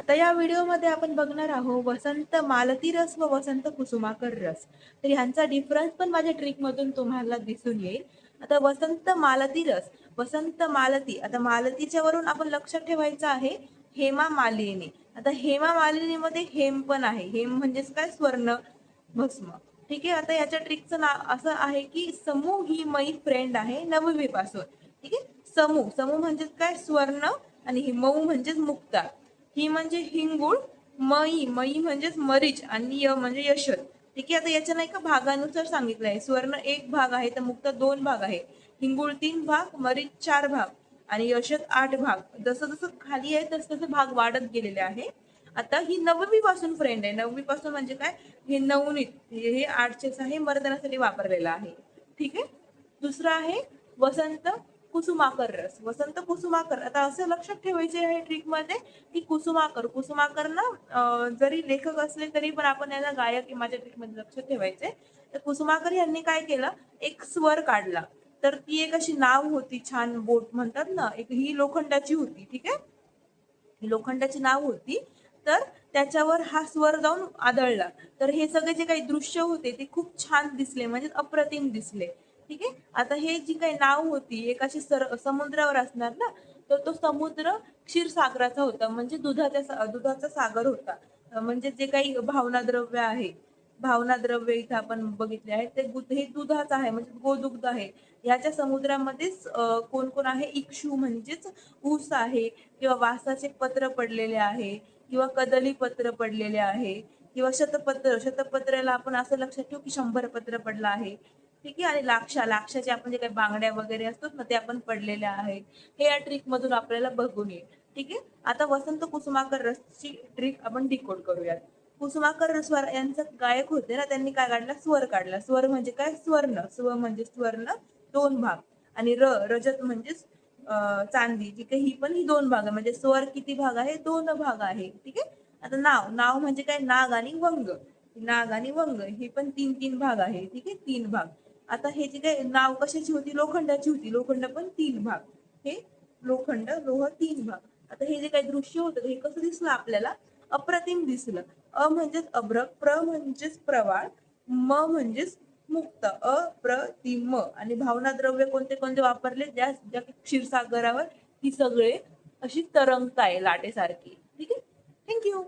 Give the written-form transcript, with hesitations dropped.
आता या व्हिडिओमध्ये आपण बघणार आहोत वसंत मालती रस व वसंत कुसुमाकर रस. तर ह्यांचा डिफरन्स पण माझ्या ट्रिकमधून तुम्हाला दिसून येईल. आता वसंत मालती रस, वसंत मालती, आता मालतीच्या वरून आपण लक्षात ठेवायचं आहे हेमा मालिनी. आता हेमा मालिनीमध्ये हेम पण आहे. हेम म्हणजेच काय, स्वर्ण भस्म. ठीक आहे. आता याच्या ट्रिकचं नाव असं आहे की समूह ही मई फ्रेंड आहे 9वी पासून. ठीक आहे. समूह, समूह म्हणजेच काय, स्वर्ण, आणि ही मऊ म्हणजेच मुक्ता. ही म्हणजे हिंगुळ, मई, मई म्हणजेच मरीच, आणि य म्हणजे यशत. ठीक आहे. आता याच्या नाही का भागानुसार सांगितलं आहे. स्वर्ण 1 भाग आहे तर मुक्ता 2 भाग आहे, हिंगुळ 3 भाग, मरीच 4 भाग आणि यशत 8 भाग. जसं जसं खाली आहे तसं तसं भाग वाढत गेलेले आहे. आता ही 9वी पासून फ्रेंड आहे. 9वी पासून म्हणजे काय, हे नवनीत, हे 8चेच आहे, मर्दानासाठी वापरलेलं आहे. ठीक आहे. दुसरं आहे वसंत कुसुमाकर रस. वसंत कुसुमाकर, आता असं लक्षात ठेवायचे आहे ट्रिक मध्ये की कुसुमाकर, कुसुमाकर ना जरी लेखक असले तरी पण आपण याला गायक माझ्या ट्रिक मध्ये लक्षात ठेवायचे. तर कुसुमाकर यांनी काय केलं, एक स्वर काढला. तर ती एक अशी नाव होती, छान बोट म्हणतात ना, एक ही लोखंडाची होती. ठीक आहे. लोखंडाची नाव होती. तर त्याच्यावर हा स्वर जाऊन आदळला. तर हे सगळे जे काही दृश्य होते ते खूप छान दिसले, म्हणजे अप्रतिम दिसले. ठीक आहे. आता हे जी काही नाव होती एक अशी समुद्रावर असणार ना, तर तो समुद्र क्षीरसागराचा होता, म्हणजे दुधाचा सागर होता. म्हणजे जे काही भावना द्रव्य आहे, भावना द्रव्य इथे आपण बघितले आहे ते हे दुधाचं आहे, म्हणजे गोदुग्ध आहे. याच्या समुद्रामध्येच कोण कोण आहे, इक्षू म्हणजेच ऊस आहे, किंवा वासाचे पत्र पडलेले आहे, किंवा कदली पत्र पडलेले आहे, किंवा शतपत्र, शतपत्र्याला आपण असं लक्षात ठेवू की 100 पत्र पडलं आहे. ठीक आहे. आणि लाक्षाचे आपण जे काही बांगड्या वगैरे असतात ना ते आपण पडलेल्या आहेत. हे या ट्रिक मधून आपल्याला बघून येईल. ठीक आहे. आता वसंत कुसुमाकर रसची ट्रिक आपण डिकोड करूयात. कुसुमाकर स्वर यांचा गायक होते ना, त्यांनी काय काढला, स्वर काढला. स्वर म्हणजे काय, स्वर्ण, स्व म्हणजे स्वर्ण 2 भाग, आणि रजत म्हणजेच चांदी. ठीक आहे. ही पण ही 2 भाग आहे, म्हणजे स्वर किती भाग आहे, 2 भाग आहे. ठीक आहे. आता नाव, नाव म्हणजे काय, नाग आणि वंग. नाग आणि वंग ही पण 3-3 भाग आहे. ठीक आहे. 3 भाग. आता हे जे काही नाव कशाची होती, लोखंडाची होती. लोखंड पण 3 भाग. हे लोखंड, लोह 3 भाग. आता हे जे काही दृश्य होतं हे कसं दिसलं आपल्याला, अप्रतिम दिसलं. अ म्हणजेच अभ्रक, प्र म्हणजेच प्रवाळ, म म्हणजेच मुक्त, अप्रतिम. आणि भावना द्रव्य कोणते कोणते वापरले, ज्या ज्या क्षीरसागरावर ही सगळे अशी तरंगताय लाटेसारखी. ठीक आहे. थँक्यू.